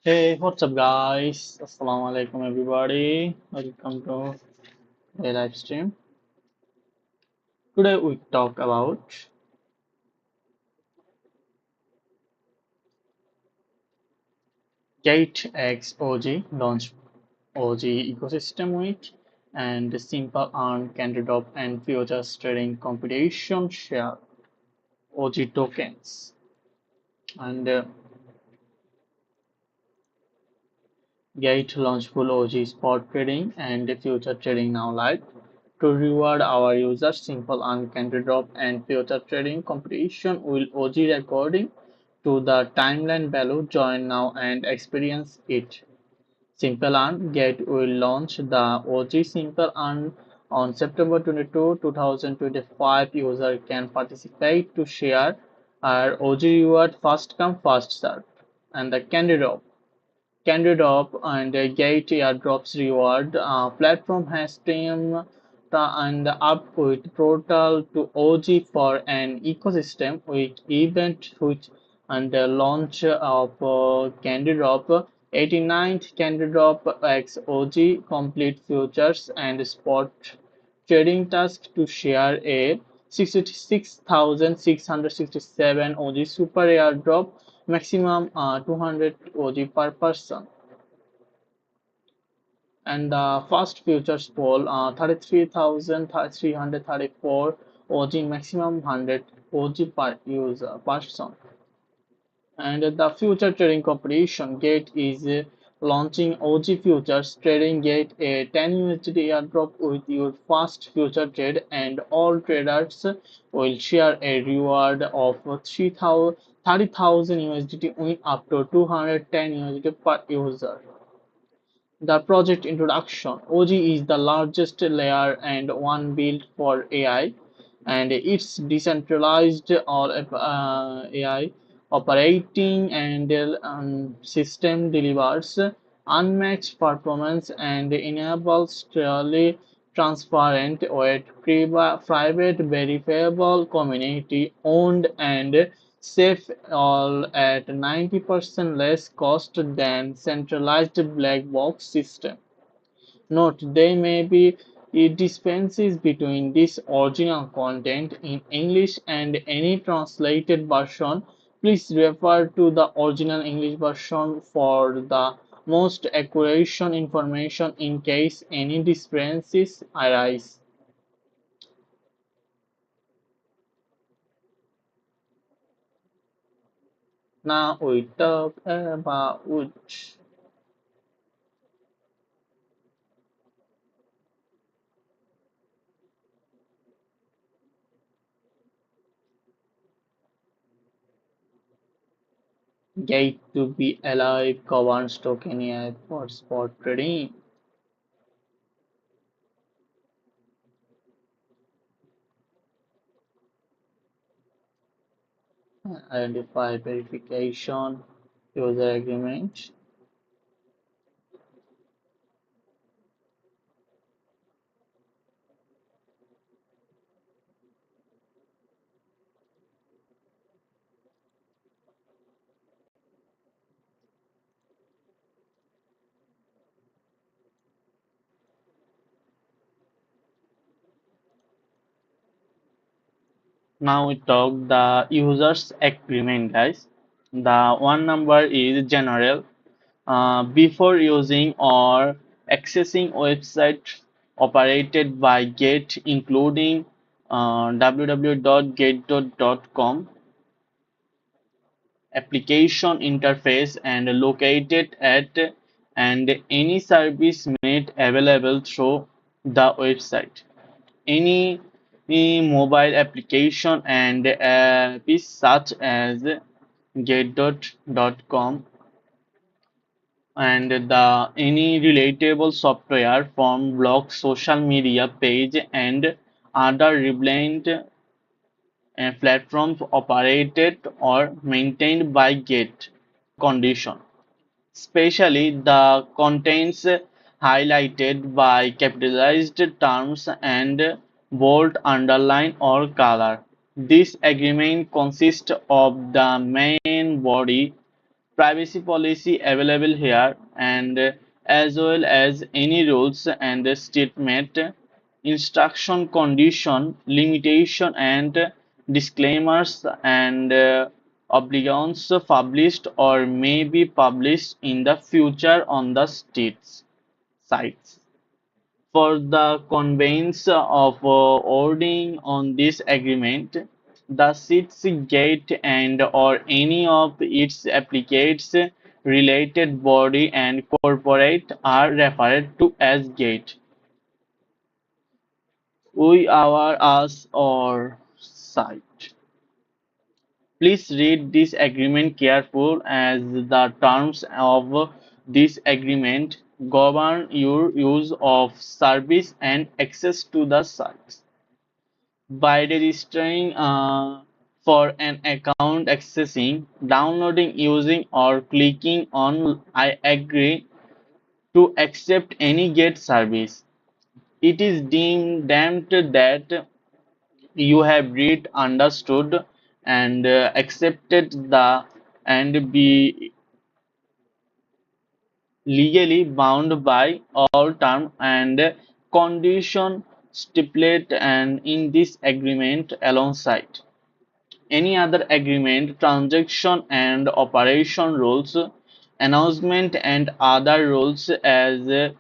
Hey, what's up, guys? Assalamu alaikum, everybody. Welcome to a live stream. Today we talk about Gate X OG launch OG ecosystem week and the simple earn candidate and futures trading competition share OG tokens and Gate launch full OG spot trading and future trading now live. To reward our users, simple uncandid drop and future trading competition will OG recording to the timeline value. Join now and experience it. Simple Earn Get will launch the OG Simple Earn on September 22, 2025. User can participate to share our OG reward first come first serve and the Candidop and Gate airdrops reward platform has teamed and up with Portal to OG for an ecosystem with event which and the launch of Candidop 89th Candidop X OG complete futures and spot trading task to share a 66,667 OG super airdrop maximum 200 OG per person. And the first futures poll 33,334 OG maximum 100 OG per user person. And the future trading competition Gate is launching OG futures trading Gate a 10 USDT airdrop with your first future trade, and all traders will share a reward of 30,000 USDT win up to 210 USDT per user. The project introduction: OG is the largest layer and one built for AI, and its decentralized all AI operating and system delivers unmatched performance and enables truly transparent with private verifiable community owned and safe, all at 90% less cost than centralized black box system. Note: there may be discrepancies between this original content in English and any translated version. Please refer to the original English version for the most accurate information in case any discrepancies arise. Now we talk about Gate to be alive governs token AI for spot trading. Identify verification, user agreement. Now we talk the users agreement, guys. The one number is general. Before using or accessing website operated by Gate, including www.gate.com application interface and located at and any service made available through the website. Any mobile application and apps such as Get.com and the any relatable software from blog, social media page, and other relevant platforms operated or maintained by Gate condition, especially the contents highlighted by capitalized terms and bold underline or color. This agreement consists of the main body privacy policy available here, and as well as any rules and statement, instruction, condition, limitation, and disclaimers and obligations published or may be published in the future on the state's sites. For the conveyance of wording on this agreement, the SITS Gate and or any of its affiliates, related body and corporate are referred to as Gate. We our us or site. Please read this agreement careful as the terms of this agreement govern your use of service and access to the sites. By registering for an account, accessing, downloading, using, or clicking on I agree to accept any GET service, it is deemed that you have read, understood, and accepted the and be legally bound by all terms and conditions stipulated and in this agreement alongside any other agreement, transaction and operation rules, announcement and other rules as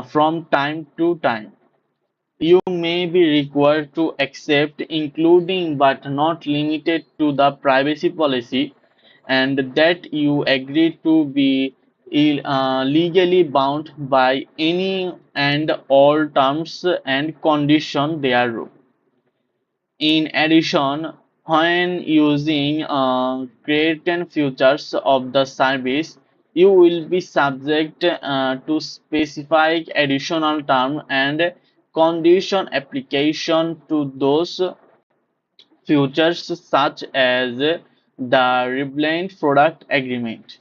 from time to time. You may be required to accept, including but not limited to the privacy policy, and that you agree to be legally bound by any and all terms and conditions thereof. In addition, when using certain features of the service, you will be subject to specific additional term and condition application to those features such as the relevant product agreement.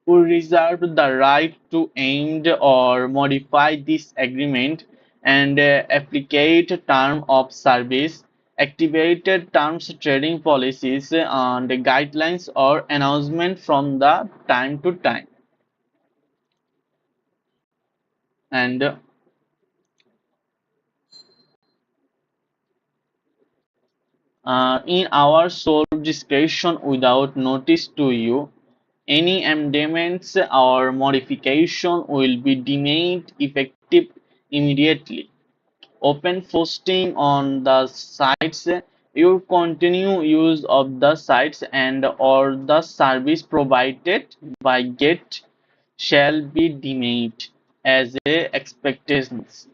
We reserve the right to end or modify this agreement and applicate term of service, activated terms, trading policies, and guidelines or announcement from the time to time. And in our sole discretion without notice to you, any amendments or modification will be deemed effective immediately. Open posting on the sites, your continue use of the sites and or the service provided by GET shall be deemed as a expectations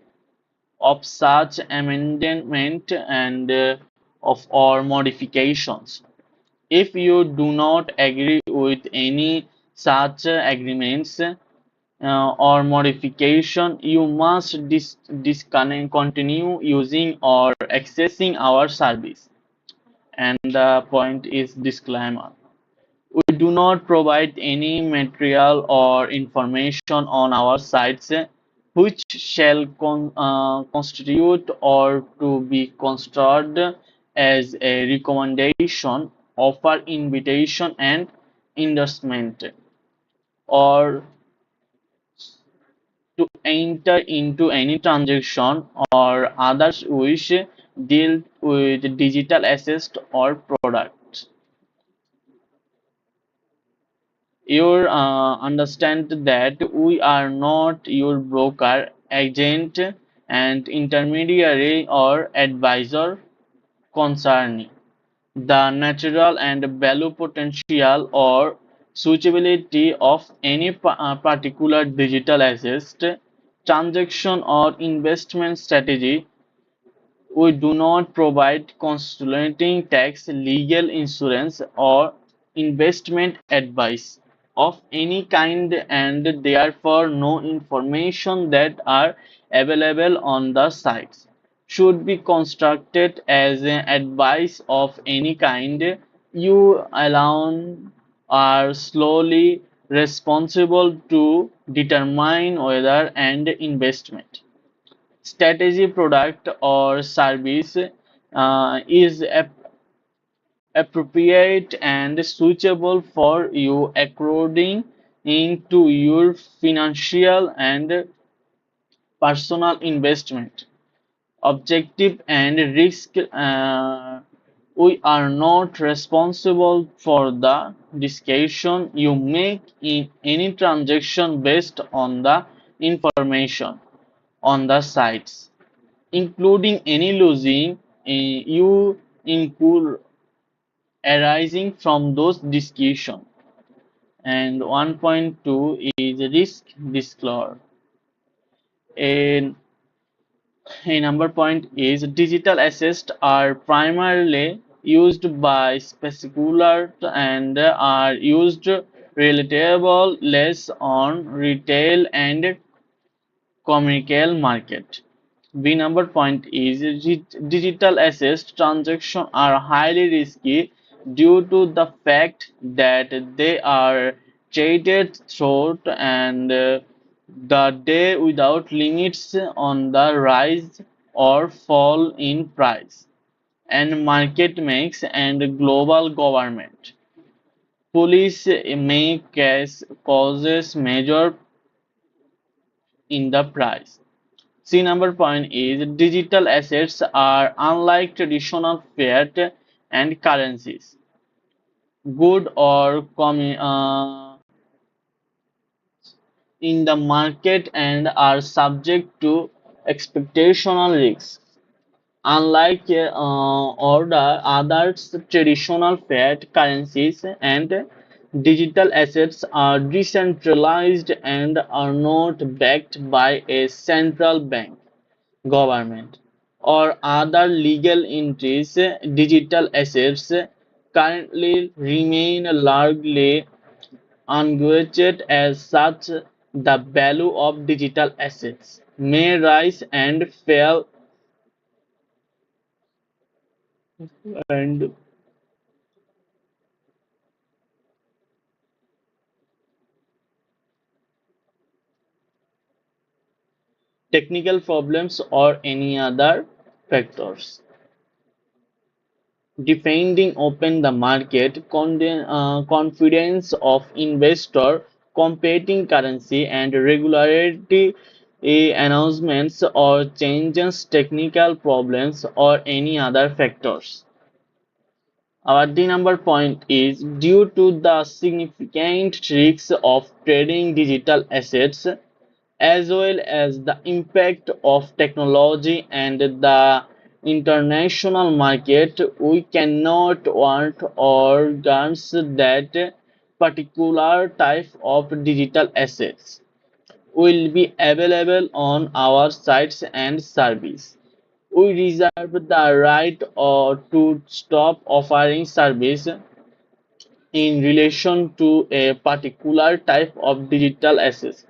of such amendment and of or modifications. If you do not agree with any such agreements or modification, you must disconnect, continue using or accessing our service. And the point is disclaimer. We do not provide any material or information on our sites which shall constitute or to be construed as a recommendation, offer, invitation, and endorsement, or to enter into any transaction or others which deal with digital assets or products. You understand that we are not your broker, agent, and intermediary or advisor concerning the natural and value potential or suitability of any particular digital asset, transaction or investment strategy. We do not provide consulting, tax, legal, insurance, or investment advice of any kind, and therefore no information that are available on the sites should be constructed as an advice of any kind. You alone are solely responsible to determine whether an investment strategy, product, or service is appropriate and suitable for you according to your financial and personal investment objective and risk. We are not responsible for the discretion you make in any transaction based on the information on the sites, including any losing you incur arising from those discussions. And 1.2 is risk disclosure. And a number point is digital assets are primarily used by speculators and are used relatable less on retail and commercial market. B number point is digital assets transactions are highly risky due to the fact that they are traded throughout and the day without limits on the rise or fall in price and market makes and global government. Police may causes major in the price. C number point is digital assets are unlike traditional fiat and currencies, good or in the market and are subject to expectational risks. Unlike or the other traditional fiat currencies and digital assets are decentralized and are not backed by a central bank, government, or other legal entities. Digital assets currently remain largely unguaranteed. As such, the value of digital assets may rise and fall and technical problems or any other factors. Defending open the market, confidence of investor, competing currency and regularity announcements or changes, technical problems or any other factors. Our D number point is due to the significant risks of trading digital assets as well as the impact of technology and the international market, we cannot warrant or guarantee that particular type of digital assets will be available on our sites and service. We reserve the right to stop offering service in relation to a particular type of digital assets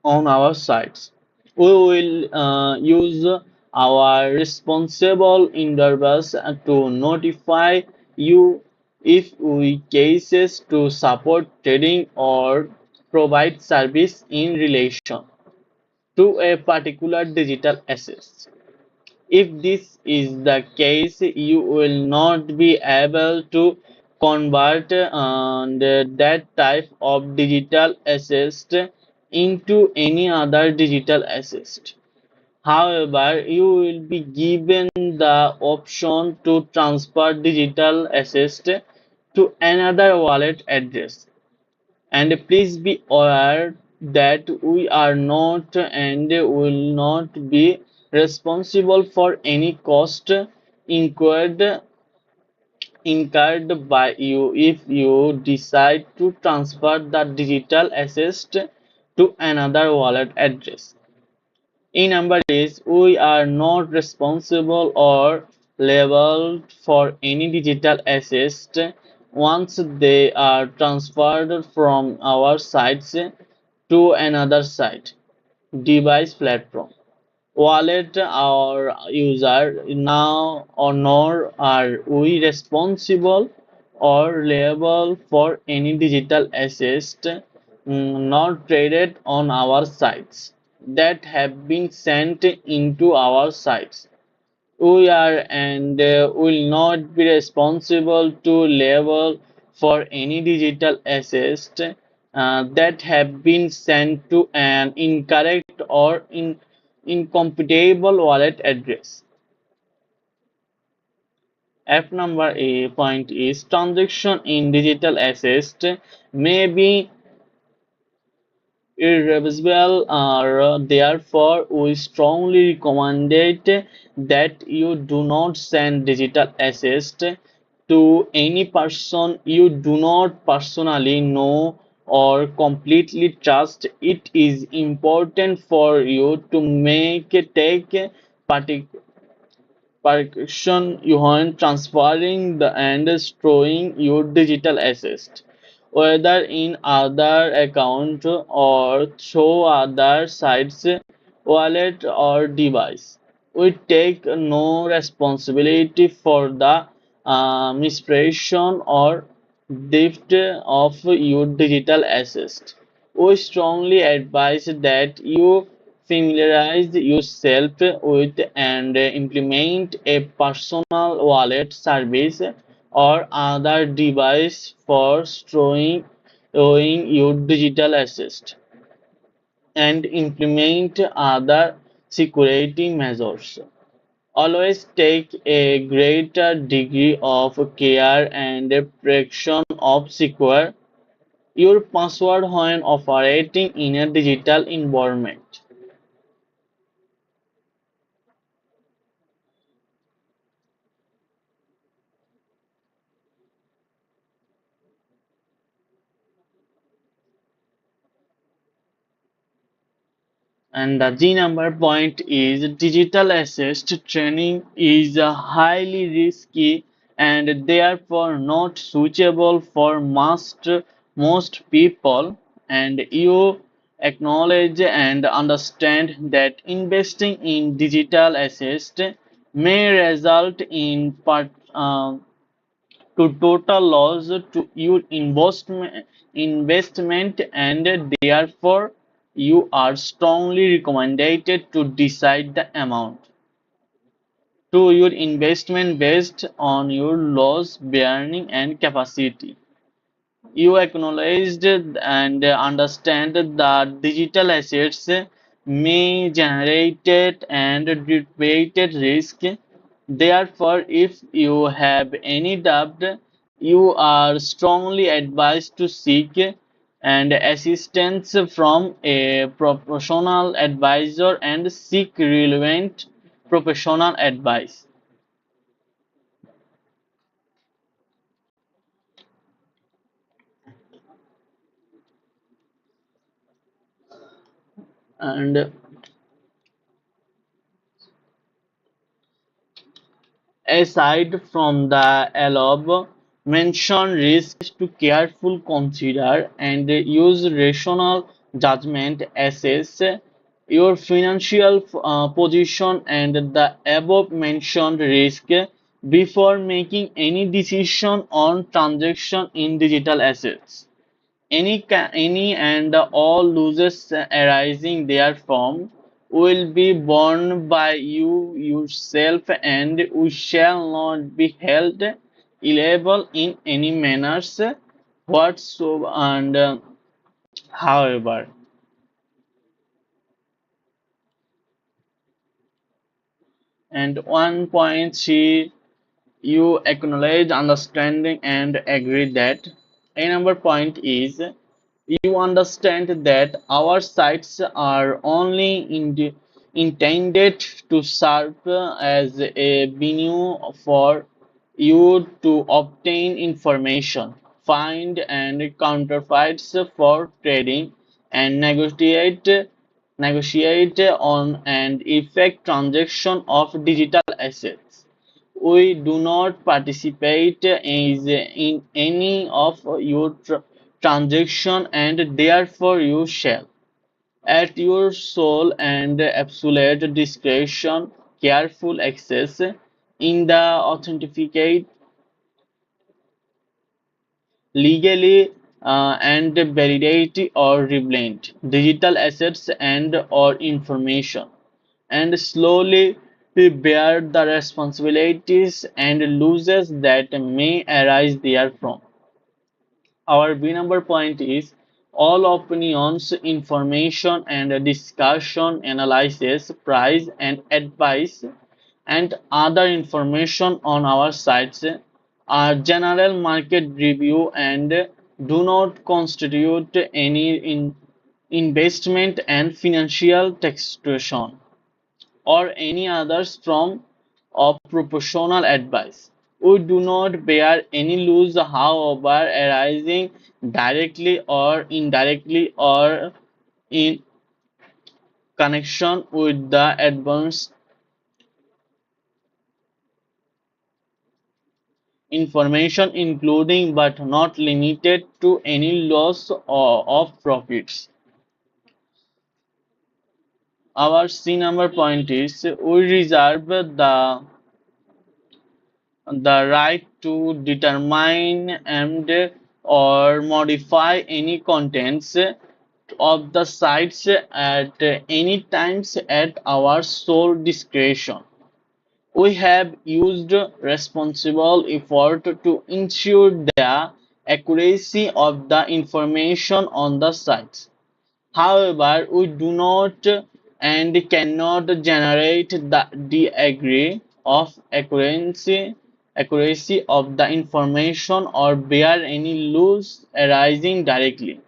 on our sites. We will use our responsible endeavors to notify you if we cases to support trading or provide service in relation to a particular digital asset. If this is the case, you will not be able to convert that type of digital asset into any other digital asset. However, you will be given the option to transfer digital asset to another wallet address. And please be aware that we are not and will not be responsible for any cost incurred incurred by you if you decide to transfer the digital asset to another wallet address. In number is we are not responsible or liable for any digital assets once they are transferred from our sites to another site, device, platform, wallet or user. Now or nor are we responsible or liable for any digital assets not traded on our sites that have been sent into our sites. We are and will not be responsible to label for any digital assets that have been sent to an incorrect or incompatible wallet address. F number A point is transaction in digital assets may be irreversible, therefore we strongly recommend that you do not send digital assets to any person you do not personally know or completely trust. It is important for you to take partic- Percussion Johann transferring the and storing your digital assets, whether in other account or through other sites, wallet or device. We take no responsibility for the misprision or theft of your digital assets. We strongly advise that you familiarize yourself with and implement a personal wallet service or other device for storing your digital assets and implement other security measures. Always take a greater degree of care and protection of secure your password when operating in a digital environment. And the G number point is digital assist training is highly risky and therefore not suitable for most people. And you acknowledge and understand that investing in digital assist may result in to total loss to your investment and therefore you are strongly recommended to decide the amount to your investment based on your loss bearing and capacity. You acknowledged and understand that digital assets may generate and debate risk. Therefore, if you have any doubt, you are strongly advised to seek and assistance from a professional advisor and seek relevant professional advice. And aside from the above mentioned risks to carefully consider and use rational judgment, assess your financial position and the above mentioned risk before making any decision on transaction in digital assets. Any and all losses arising therefrom will be borne by you yourself and we shall not be held liable in any manners whatsoever. And however, and one point she you acknowledge, understanding, and agree that a number point is you understand that our sites are only intended to serve as a venue for you to obtain information, find and counterfeits for trading, and negotiate on and effect transaction of digital assets. We do not participate in any of your transaction and therefore you shall, at your sole and absolute discretion, careful access in the authenticate legally and validate or relevant digital assets and or information and slowly We bear the responsibilities and losses that may arise therefrom. Our B number point is all opinions, information and discussion, analysis, price and advice and other information on our sites are general market review and do not constitute any investment and financial taxation or any others from of proportional advice. We do not bear any loss, however, arising directly or indirectly or in connection with the advanced information, including but not limited to any loss or of profits. Our C number point is we reserve the right to determine and or modify any contents of the sites at any times at our sole discretion. We have used responsible effort to ensure the accuracy of the information on the sites. However, we do not and cannot generate the degree of accuracy of the information or bear any loss arising directly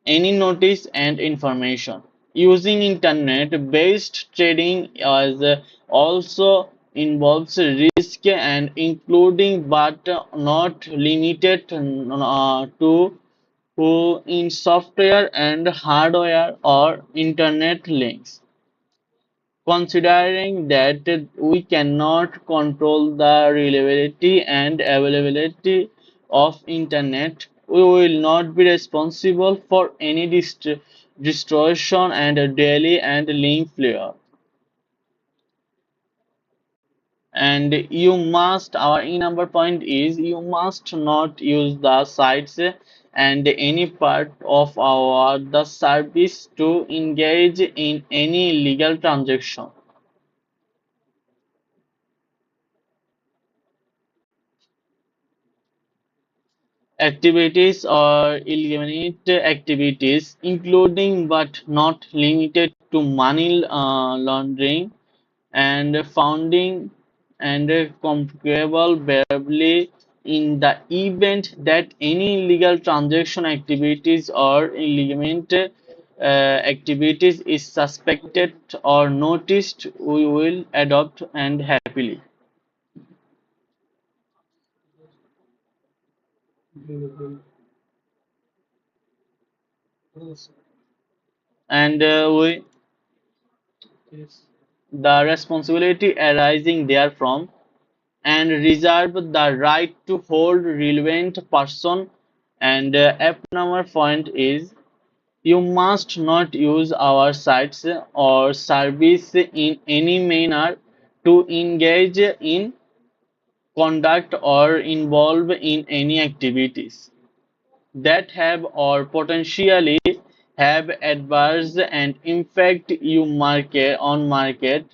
any notice and information. Using internet-based trading also involves risk and including but not limited to in software and hardware or internet links. Considering that we cannot control the reliability and availability of internet, we will not be responsible for any distortion and daily and link failure. And you must, our E number point is you must not use the sites and any part of our the service to engage in any illegal transaction. Activities or eliminate activities including but not limited to money laundering and funding and comparable barely in the event that any illegal transaction activities or illegitimate activities is suspected or noticed, we will adopt and happily. And we the responsibility arising therefrom and reserve the right to hold relevant person and F number point is you must not use our sites or service in any manner to engage in conduct or involve in any activities that have or potentially have adverse and impact you market on market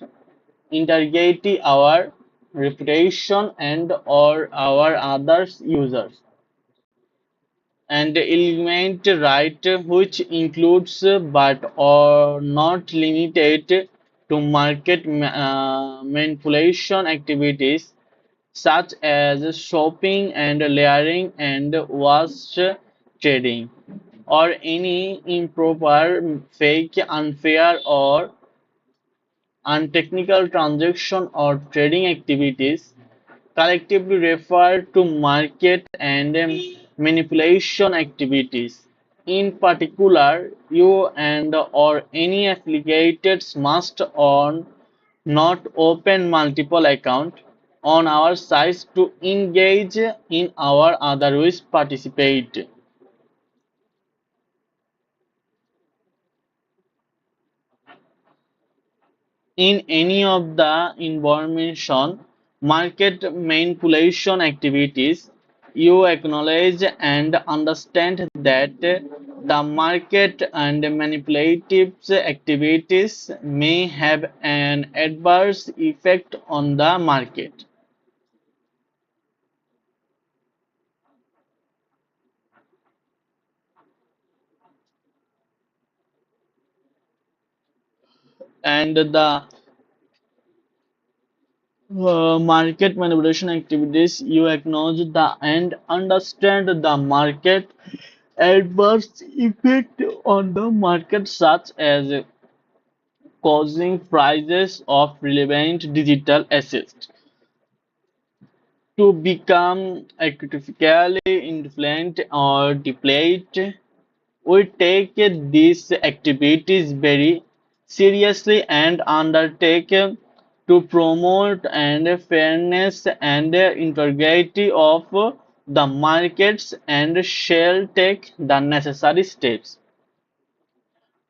integrity our reputation and or our others users and element right which includes but are not limited to market manipulation activities such as shopping and layering and wash trading or any improper fake unfair or untechnical transaction or trading activities collectively refer to market and manipulation activities. In particular, you and or any affiliates must on not open multiple accounts on our sites to engage in our otherwise participate in any of the information market manipulation activities. You acknowledge and understand that The market and manipulative activities may have an adverse effect on the market. And the market manipulation activities, you acknowledge the and understand the market adverse effect on the market, such as causing prices of relevant digital assets to become artificially inflated or deflate. We take these activities very seriously and undertake to promote and fairness and integrity of the markets and shall take the necessary steps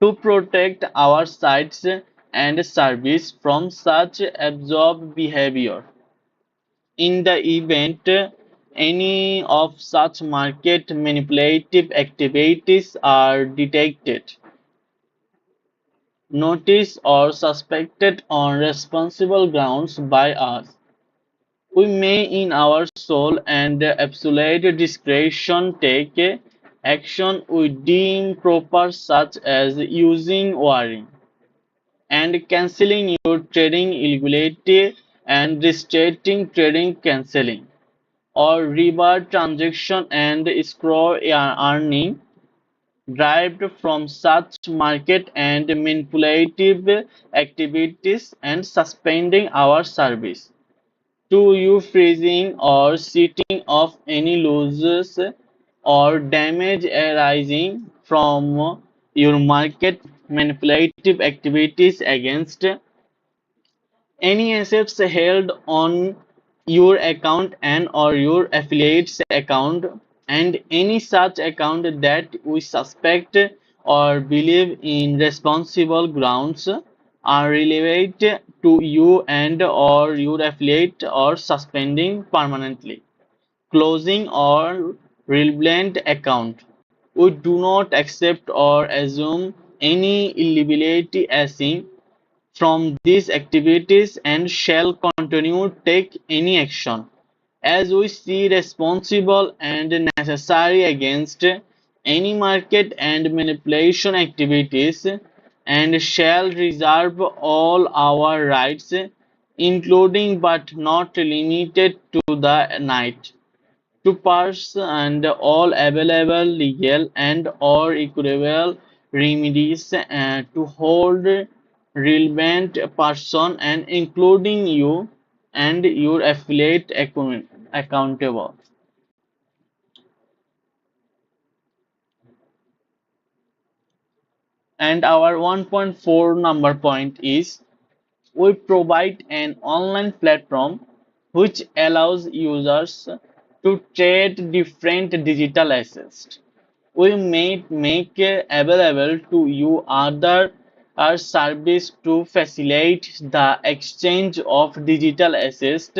to protect our sites and service from such absurd behavior. In the event any of such market manipulative activities are detected, noticed, or suspected on responsible grounds by us, we may in our sole and absolute discretion take action we deem proper, such as using warning and cancelling your trading illegally and restricting trading, cancelling or revert transaction and escrow earning derived from such market and manipulative activities, and suspending our service to you, freezing or setting off any losses or damage arising from your market manipulative activities against any assets held on your account and or your affiliates account, and any such account that we suspect or believe in responsible grounds are relevant to you and or your affiliate, or suspending permanently, closing or relevant account. We do not accept or assume any liability arising from these activities and shall continue to take any action as we see responsible and necessary against any market and manipulation activities, and shall reserve all our rights, including but not limited to the night, to pursue and all available legal and or equitable remedies, to hold relevant person and including you and your affiliate accountable. And our 1.4 number point is, we provide an online platform which allows users to trade different digital assets. We may make available to you other our service to facilitate the exchange of digital assets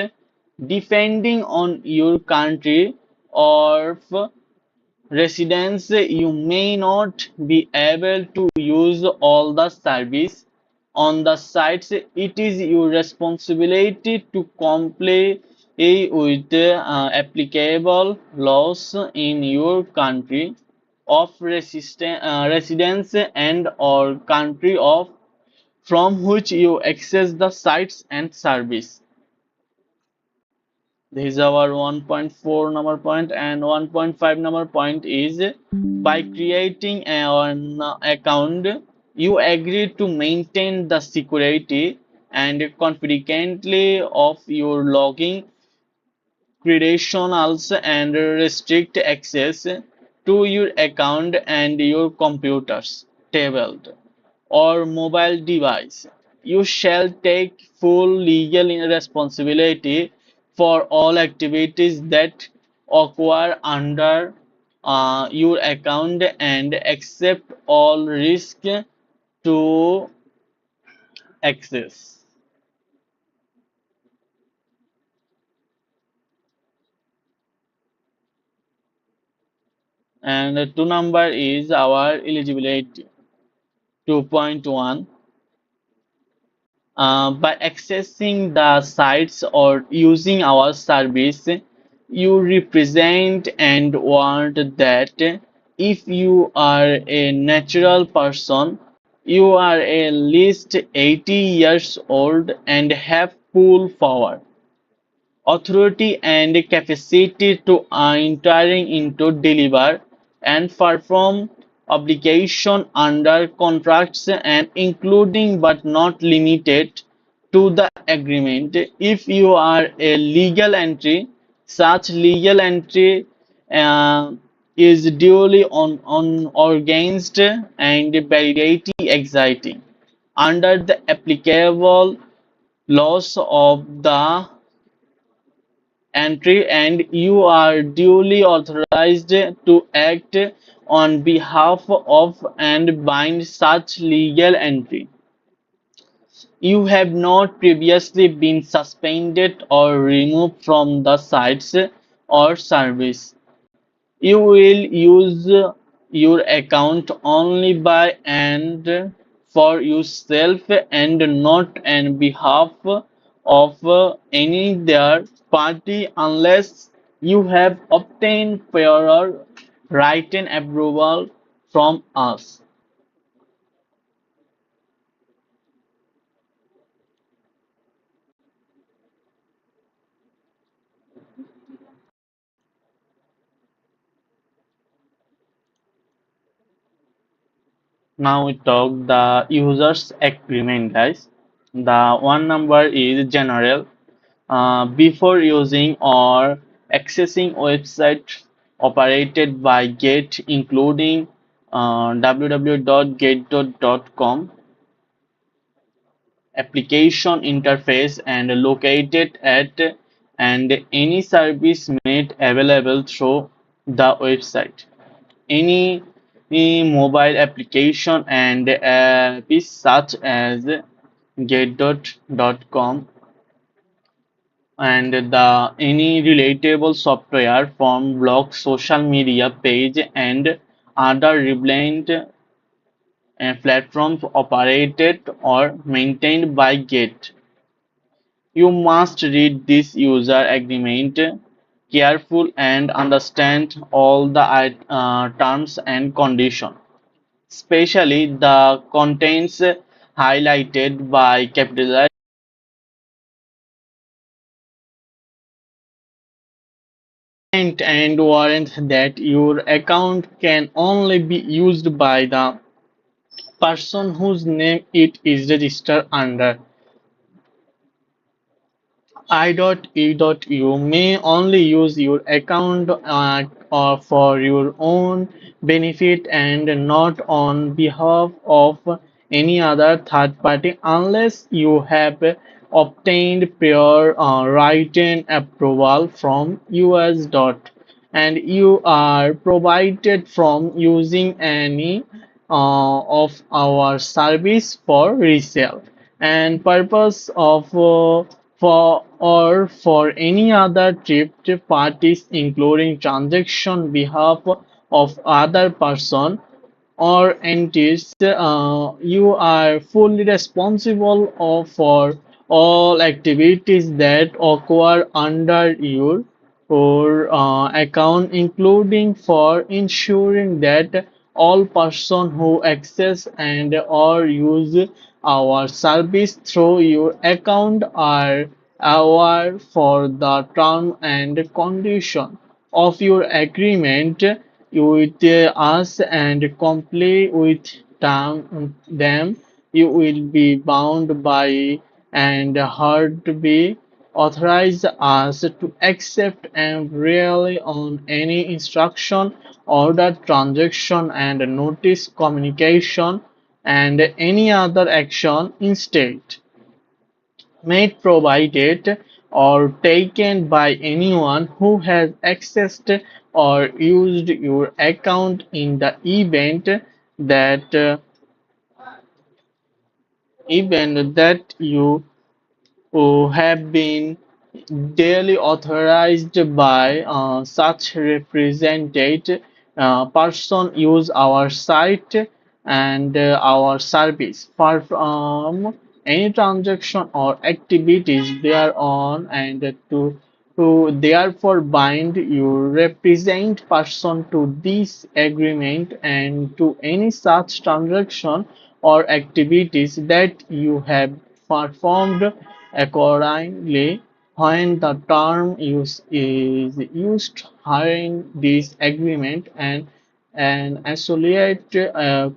depending on your country of residence. You may not be able to use all the service on the sites. It is your responsibility to comply with applicable laws in your country of residence and or country of from which you access the sites and service. This is our 1.4 number point, and 1.5 number point is, by creating an account, you agree to maintain the security and confidentiality of your login credentials and restrict access to your account and your computers, tablet, or mobile device. You shall take full legal responsibility for all activities that occur under your account and accept all risk to access. And the two number is our eligibility. 2.1, by accessing the sites or using our service, you represent and want that if you are a natural person, you are at least 80 years old and have full power, authority and capacity to entering into deliver and perform obligation under contracts and including but not limited to the agreement. If you are a legal entity, such legal entity uh, is duly on organized and validity exciting under the applicable laws of the entry, and you are duly authorized to act on behalf of and bind such legal entity. You have not previously been suspended or removed from the sites or service. You will use your account only by and for yourself and not on behalf of any third party unless you have obtained prior written approval from us. Now we talk the users agreement, guys. The one number is general. Before using or accessing website operated by Gate, including www.gate.com application interface and located at and any service made available through the website. Any mobile application and apps such as Gate.com and the any relatable software from blog, social media page and other relevant platforms operated or maintained by Gate. You must read this user agreement careful and understand all the terms and conditions, especially the contents highlighted by capitalized and warrant that your account can only be used by the person whose name it is registered under. I.E.U may only use your account or for your own benefit and not on behalf of any other third party unless you have obtained prior written approval from US. And you are provided from using any of our service for resale and purpose of for or for any other third parties including transaction behalf of other person or entities, you are fully responsible for all activities that occur under your account, including for ensuring that all persons who access and or use our service through your account are aware for the term and condition of your agreement with us and comply with them. You will be bound by and heard to be authorize us to accept and rely on any instruction, order, transaction, and notice communication and any other action instead made, provided, or taken by anyone who has accessed or used your account in the that event that you who have been duly authorized by such representative person use our site and our service perform any transaction or activities thereon and to therefore bind you represent person to this agreement and to any such transaction or activities that you have performed accordingly when the term use is used in this agreement and associate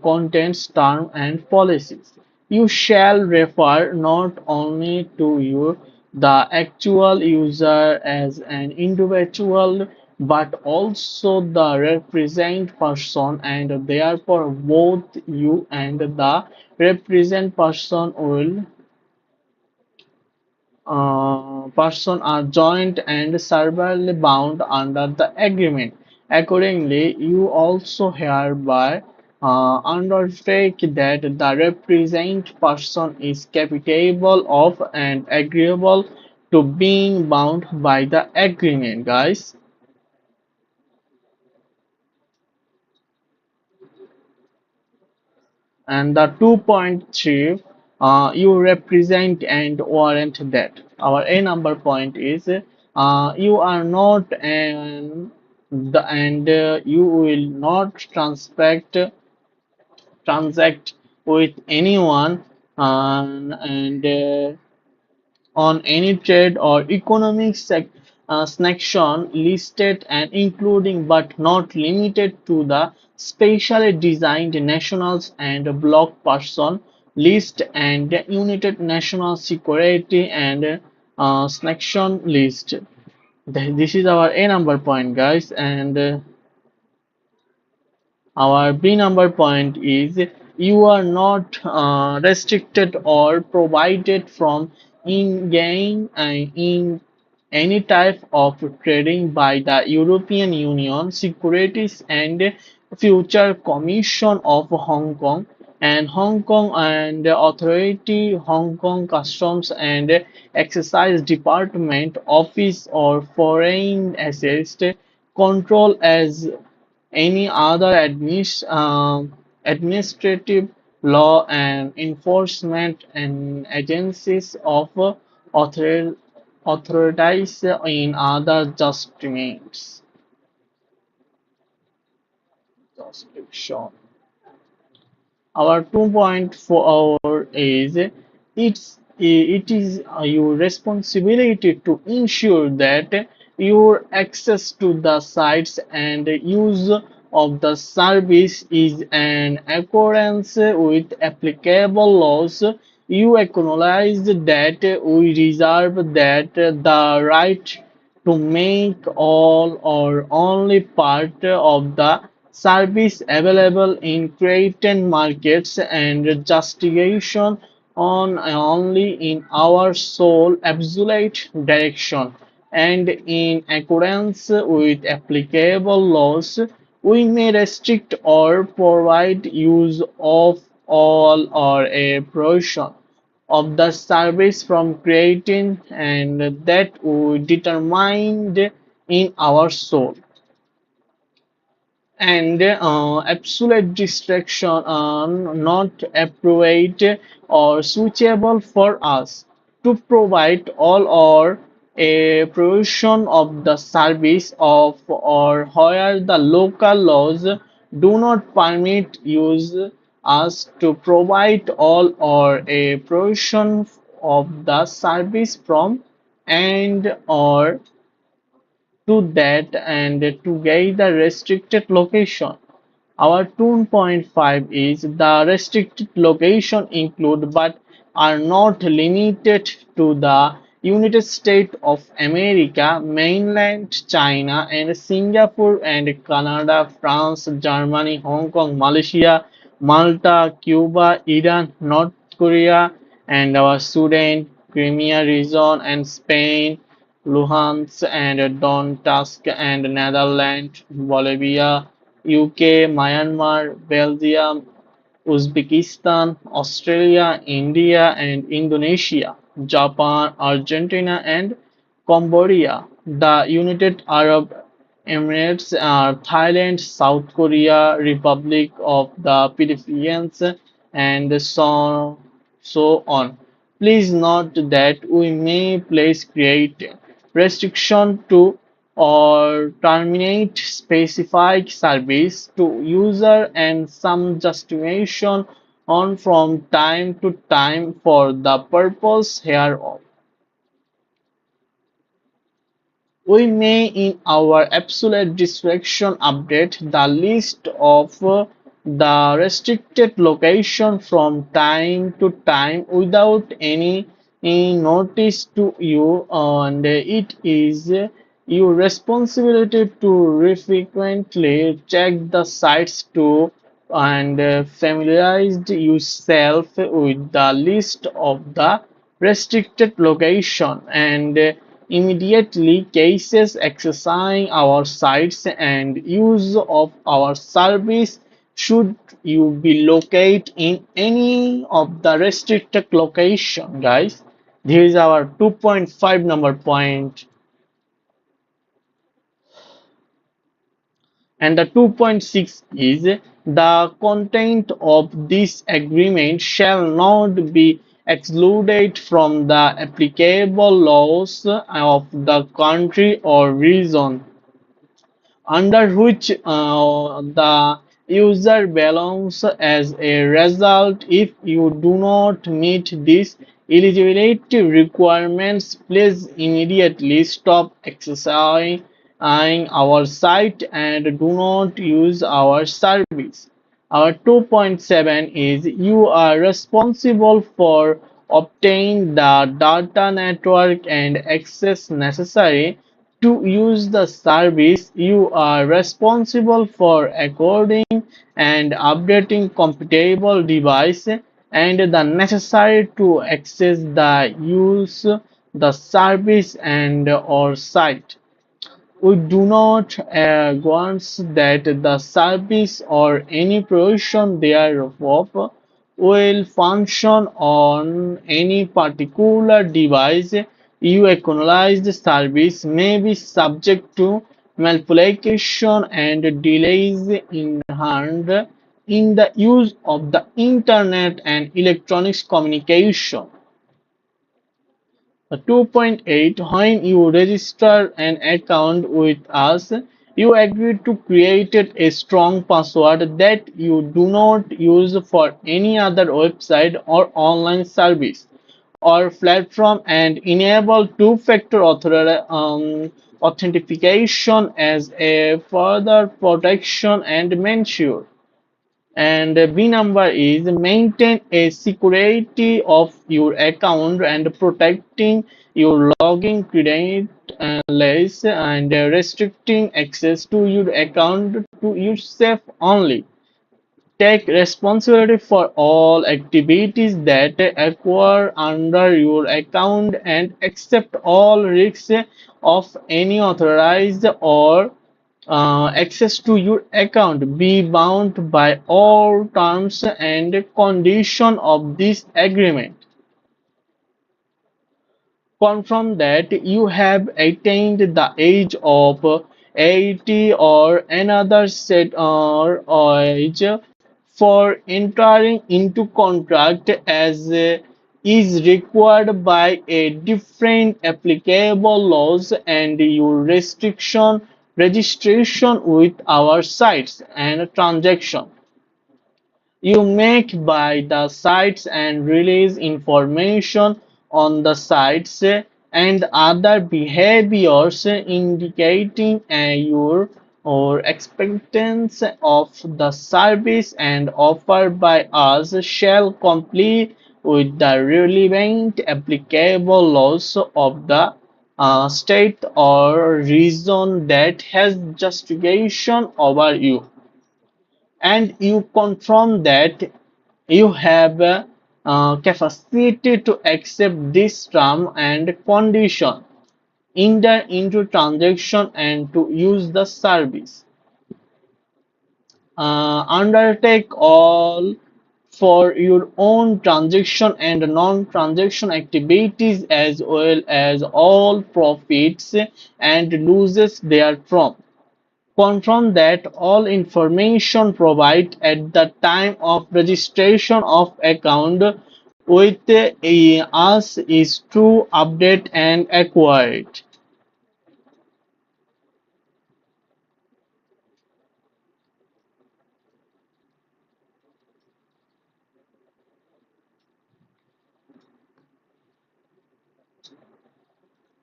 contents, term and policies. You shall refer not only to you, the actual user as an individual, but also the represent person, and therefore both you and the represent person are joined and severally bound under the agreement. Accordingly, you also hereby undertake that the represent person is capable of and agreeable to being bound by the agreement, guys. And the 2.3, you represent and warrant that. Our A number point is you are not and you will not transact with anyone and on any trade or economic sanction listed and including but not limited to the specially designed nationals and bloc person list and united national security and sanction list. This is our A number point, guys, and our B number point is you are not restricted or provided from engaging in any type of trading by the European Union Securities and Future Commission of Hong Kong and Hong Kong and Authority, Hong Kong Customs and Excise Department Office or Foreign Assets Control as any other administrative law and enforcement and agencies of author, authorized in other jurisdiction. Our 2.4 is it is your responsibility to ensure that your access to the sites and use of the service is in accordance with applicable laws. You acknowledge that we reserve that the right to make all or only part of the service available in created markets and justification on only in our sole absolute direction and in accordance with applicable laws we may restrict or provide use of all or a portion of the service from creating and that we determined in our soul and absolute distraction are not appropriate or suitable for us to provide all or a portion of the service of or where the local laws do not permit use us to provide all or a portion of the service from and or to that and to get the restricted location. Our 2.5 is the restricted location include but are not limited to the United States of America, mainland China and Singapore and Canada, France, Germany, Hong Kong, Malaysia, Malta, Cuba, Iran, North Korea and our Sudan, Crimea region and Spain, Luhansk and Donetsk and Netherlands, Bolivia, UK, Myanmar, Belgium, Uzbekistan, Australia, India and Indonesia, Japan, Argentina and Cambodia, the United Arab Emirates, Thailand, South Korea, Republic of the Philippines, and so on. Please note that we may place create restriction to or terminate specific service to user and some justification on from time to time for the purpose hereof. We may in our absolute discretion update the list of the restricted location from time to time without any notice to you, and it is your responsibility to frequently check the sites to and familiarize yourself with the list of the restricted location and immediately cases accessing our sites and use of our service should you be located in any of the restricted location, guys. This is our 2.5 number point. And the 2.6 is the content of this agreement shall not be excluded from the applicable laws of the country or region under which the user belongs. As a result, if you do not meet these eligibility requirements, please immediately stop accessing our site and do not use our service. Our 2.7 is you are responsible for obtaining the data network and access necessary to use the service. You are responsible for according and updating compatible device and the necessary to access the use the service and or site. We do not want that the service or any provision thereof will function on any particular device. You acknowledge the service may be subject to manipulation and delays inherent in the use of the internet and electronics communication. 2.8 When you register an account with us, you agree to create a strong password that you do not use for any other website or online service or platform and enable two-factor authentication as a further protection and ensure. And B number is maintain a security of your account and protecting your login credentials and restricting access to your account to yourself only. Take responsibility for all activities that occur under your account and accept all risks of any authorized or access to your account. Be bound by all terms and conditions of this agreement. Confirm that you have attained the age of 80 or another set or age for entering into contract as is required by a different applicable laws and your restriction registration with our sites and transaction you make by the sites and release information on the sites and other behaviors indicating your or expectance of the service and offer by us shall comply with the relevant applicable laws of the state or region that has jurisdiction over you, and you confirm that you have capacity to accept this term and condition, enter into transaction and to use the service. Undertake all for your own transaction and non-transaction activities as well as all profits and losses therefrom. confirm that all information provided at the time of registration of account with us is true, update and accurate.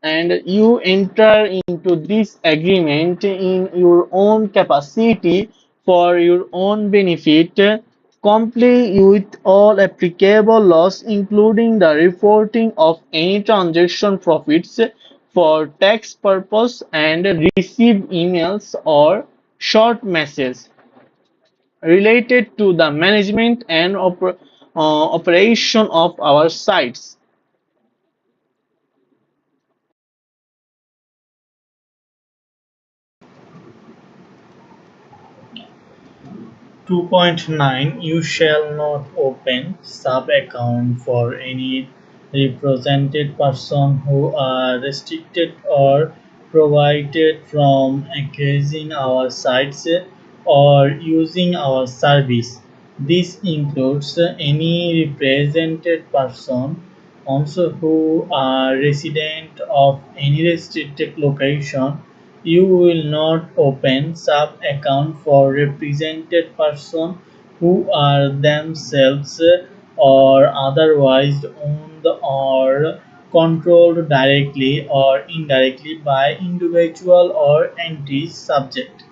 And you enter into this agreement in your own capacity for your own benefit, comply with all applicable laws, including the reporting of any transaction profits for tax purpose, and receive emails or short messages related to the management and operation of our sites. 2.9 You shall not open sub-account for any represented person who are restricted or prohibited from accessing our sites or using our service. This includes any represented person also who are resident of any restricted location. You will not open sub-account for represented persons who are themselves or otherwise owned or controlled directly or indirectly by individual or entities subject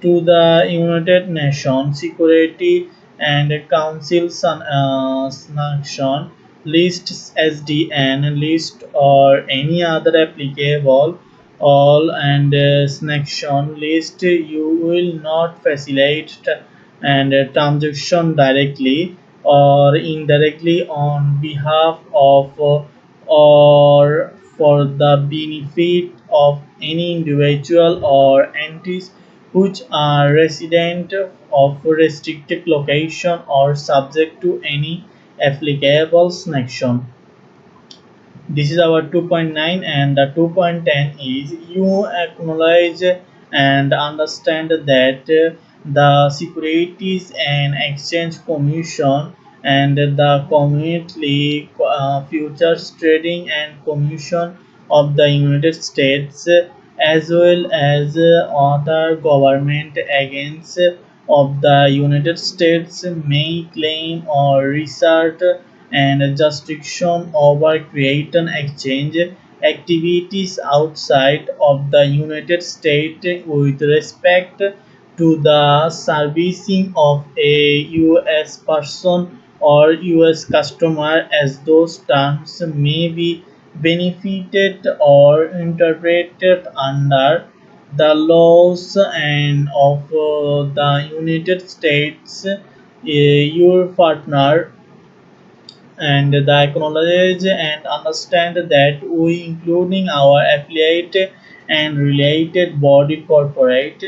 to the United Nations Security and Council sanction lists SDN list or any other applicable all and sanction list. You will not facilitate and transaction directly or indirectly on behalf of or for the benefit of any individual or entities which are resident of restricted location or subject to any applicable sanction. This is our 2.9, and the 2.10 is you acknowledge and understand that the Securities and Exchange Commission and the Community Futures Trading and Commission of the United States, as well as other government agents of the United States, may claim or research and jurisdiction over creation exchange activities outside of the United States with respect to the servicing of a U.S. person or U.S. customer, as those terms may be benefited or interpreted under the laws and of the United States. Your partner and the acknowledge and understand that we, including our affiliate and related body corporate,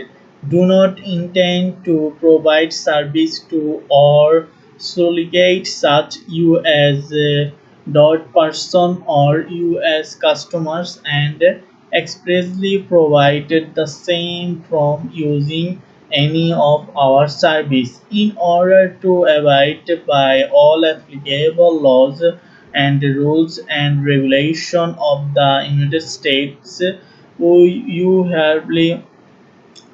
do not intend to provide service to or solicit such U.S. Dot person or U.S. customers, and expressly provided the same from using any of our service in order to abide by all applicable laws and rules and regulation of the United States. You hereby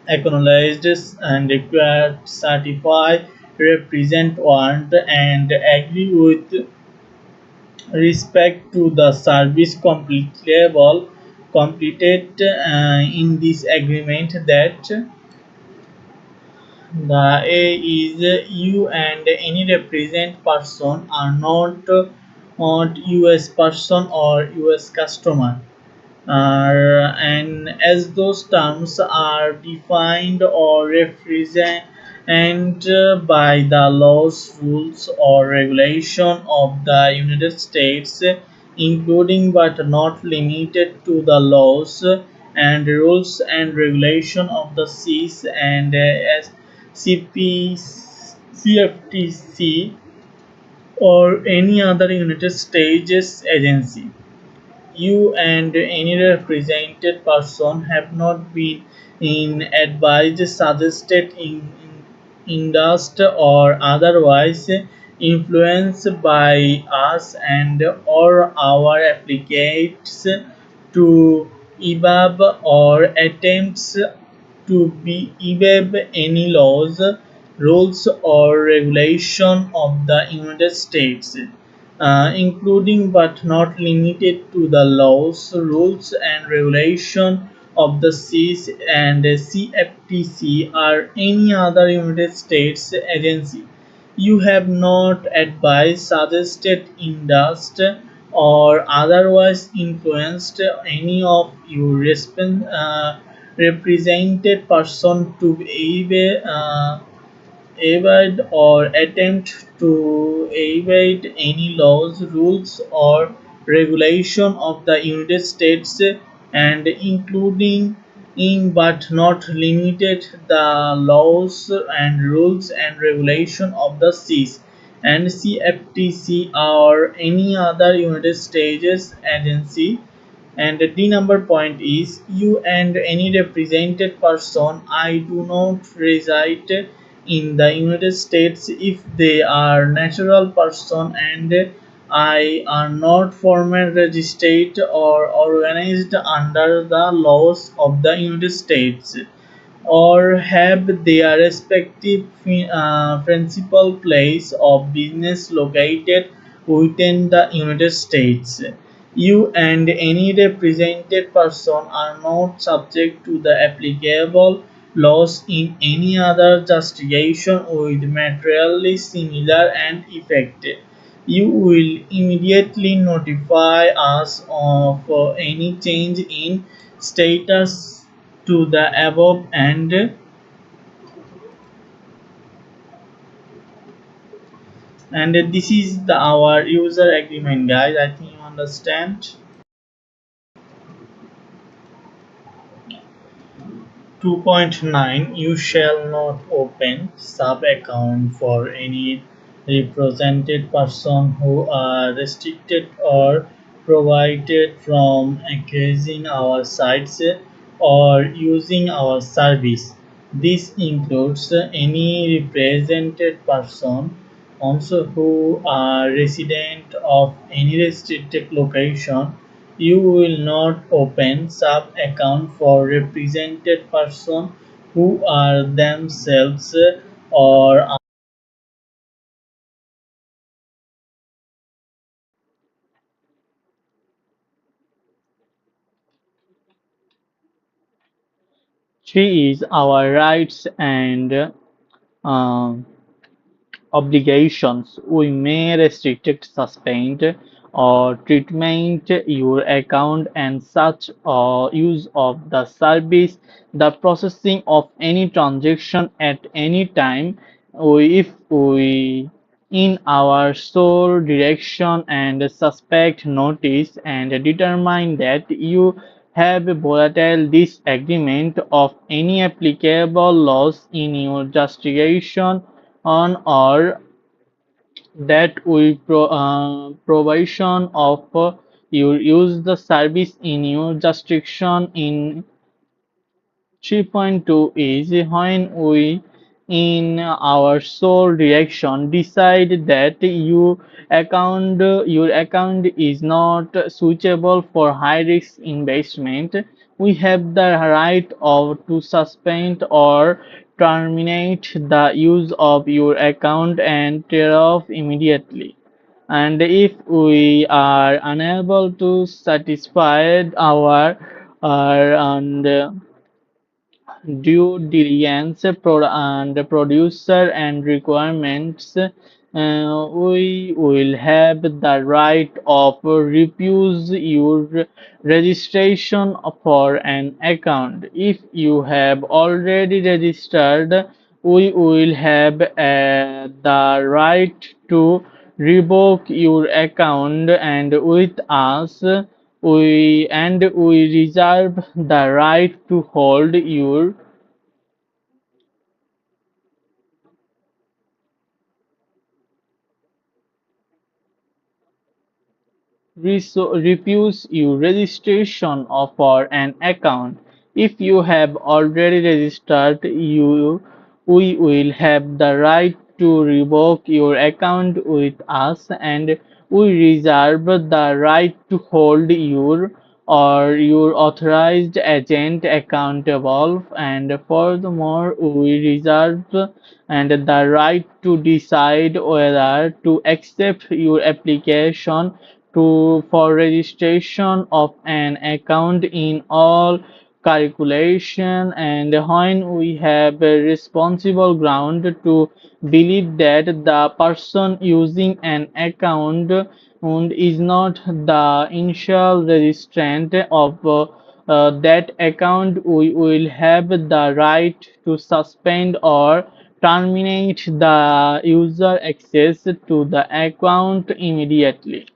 acknowledged and required certify represent warrant and agree with respect to the service completed in this agreement that the A is you and any represent person are not US person or US customer, and as those terms are defined or represent by the laws, rules, or regulation of the United States, including but not limited to the laws and rules and regulation of the CIS and CP, CFTC, or any other United States agency. You and any represented person have not been in advice suggested induced or otherwise influenced by us and or our applicates to evade or attempts to be evade any laws, rules or regulation of the United States, including but not limited to the laws, rules, and regulation of the seas and CFTC or any other United States agency. You have not advised, suggested, induced, or otherwise influenced any of your represented person to evade or attempt to evade any laws, rules, or regulation of the United States, and including in but not limited the laws and rules and regulation of the seas and CFTC or any other United States agency. And the D number point is you and any represented person I do not reside in the United States if they are natural person and I are not formal registered or organized under the laws of the United States or have their respective principal place of business located within the United States. You and any represented person are not subject to the applicable laws in any other jurisdiction with materially similar and effect. You will immediately notify us of any change in status to the above and this is our user agreement, guys. I think you understand. 2.9 You shall not open sub account for any represented person who are restricted or prohibited from accessing our sites or using our service. This includes any represented person also who are resident of any restricted location. You will not open sub account for represented person who are themselves or Three is our rights and um, obligations. We may restrict, suspend, or treatment your account and such use of the service, the processing of any transaction at any time, if we in our sole direction and suspect notice and determine that you have volatile disagreement of any applicable laws in your justification on or that we provision of you use the service in your jurisdiction in 3.2 is when we in our sole direction decide that your account is not suitable for high risk investment. We have the right of to suspend or terminate the use of your account and tear off immediately. And if we are unable to satisfy our and due diligence and producer and requirements, we will have the right of refuse your registration for an account. If you have already registered, we will have the right to revoke your account and with us we reserve the right to hold your refuse your registration for an account. If you have already registered, we will have the right to revoke your account with us, and we reserve the right to hold your or your authorized agent accountable, and furthermore we reserve and the right to decide whether to accept your application for registration of an account in all calculation, and when we have a responsible ground to believe that the person using an account is not the initial registrant of that account, we will have the right to suspend or terminate the user access to the account immediately.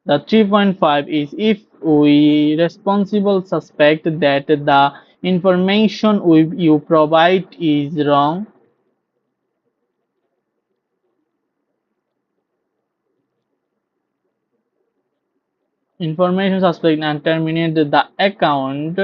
The 3.5 is if we responsible suspect that the information you provide is wrong. Information suspect and terminate the account.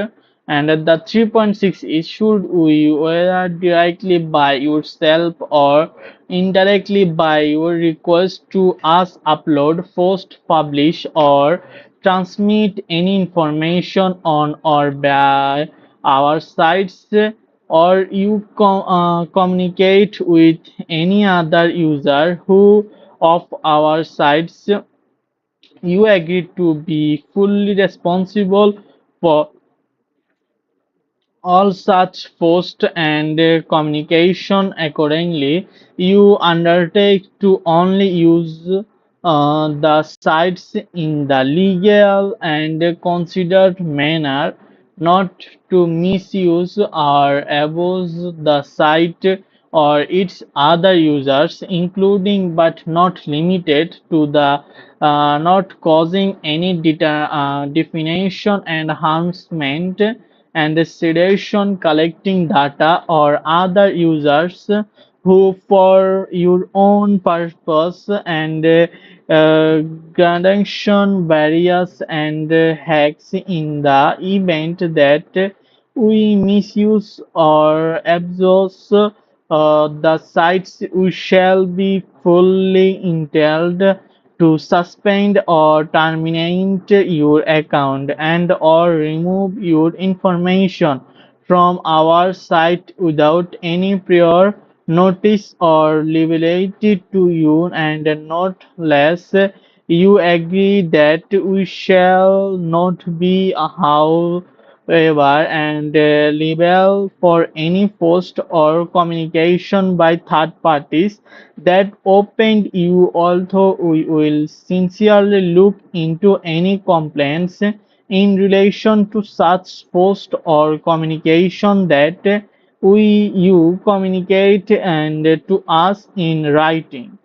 And the 3.6 is should we whether directly by yourself or indirectly by your request to us upload, post, publish or transmit any information on or by our sites, or you communicate with any other user who of our sites, you agree to be fully responsible for all such posts and communication. Accordingly, you undertake to only use the sites in the legal and considered manner, not to misuse or abuse the site or its other users, including but not limited to the not causing any definition, enhancement, and sedation, collecting data or other users who for your own purpose and gradation barriers and hacks. In the event that we misuse or abuse the sites, we shall be fully entitled to suspend or terminate your account and or remove your information from our site without any prior notice or liability to you, and not less you agree that we shall not be however and liable for any post or communication by third parties that opened you, although we will sincerely look into any complaints in relation to such post or communication that we you communicate and to us in writing.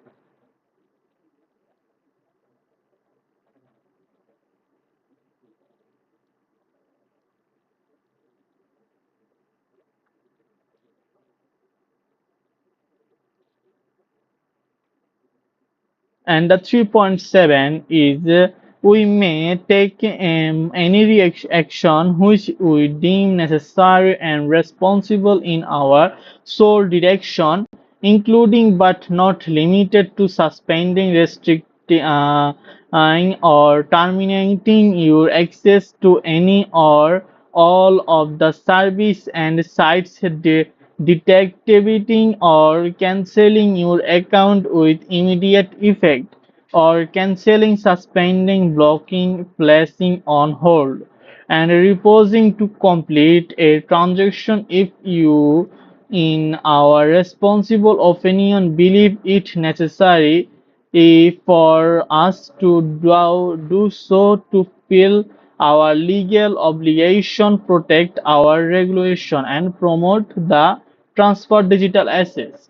And the 3.7 is we may take any action which we deem necessary and responsible in our sole direction, including but not limited to suspending, restricting, or terminating your access to any or all of the service and sites, deactivating or cancelling your account with immediate effect, or cancelling, suspending, blocking, placing on hold, and refusing to complete a transaction if you, in our responsible opinion, believe it necessary for us to do so to fill our legal obligation, protect our regulation, and promote the transfer digital assets.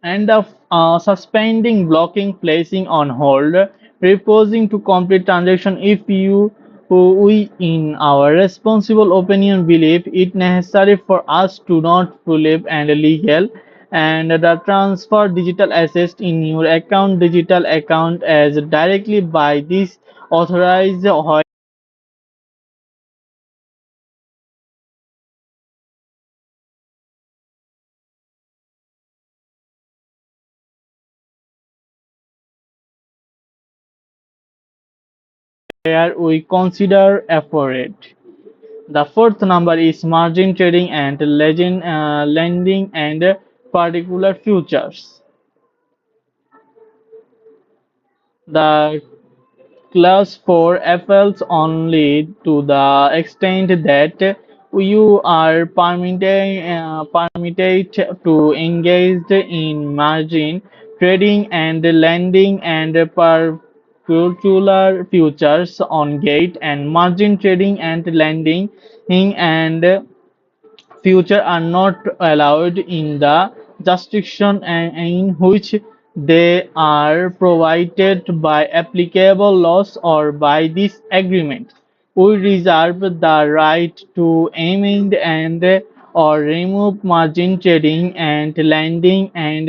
and the suspending, blocking, placing on hold, reposing to complete transaction if you we in our responsible opinion believe it necessary for us to not believe and legal, and the transfer digital assets in your account digital account as directly by this authorized where we consider effort. The fourth number is margin trading and lending and particular futures. The clause 4 applies only to the extent that you are permitted to engage in margin trading and lending and particular futures on gate and margin trading and lending and future are not allowed in the jurisdiction in which they are provided by applicable laws or by this agreement. We reserve the right to amend and or remove margin trading and lending and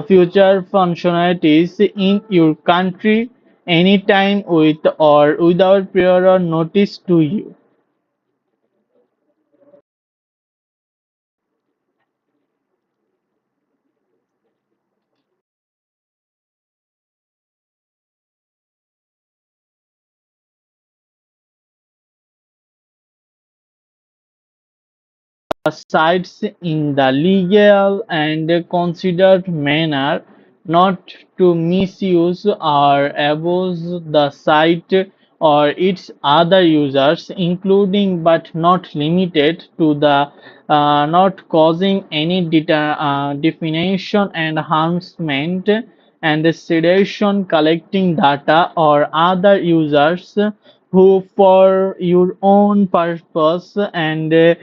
future functionalities in your country anytime with or without prior notice to you. Sites in the legal and considered manner, not to misuse or abuse the site or its other users, including but not limited to the not causing any definition, enhancement, and sedation, collecting data or other users who for your own purpose and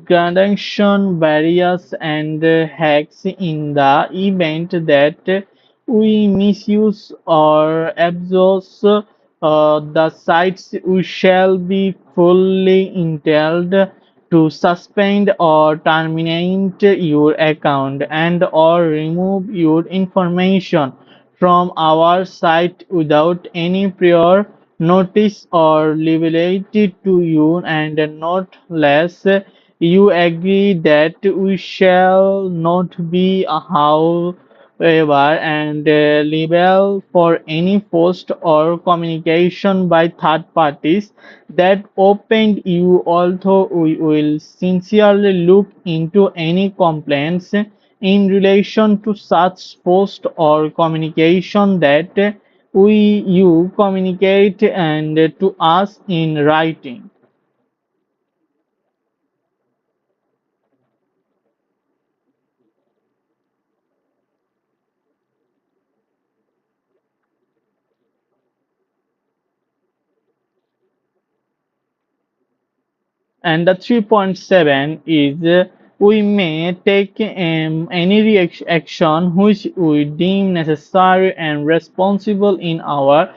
gradation barriers and hacks in the event that we misuse or abuse the sites we shall be fully entitled to suspend or terminate your account and or remove your information from our site without any prior notice or liability to you, and not less you agree that we shall not be however and liable for any post or communication by third parties that opened you, although we will sincerely look into any complaints in relation to such post or communication that we you communicate and to us in writing. And the 3.7 is we may take any action which we deem necessary and responsible in our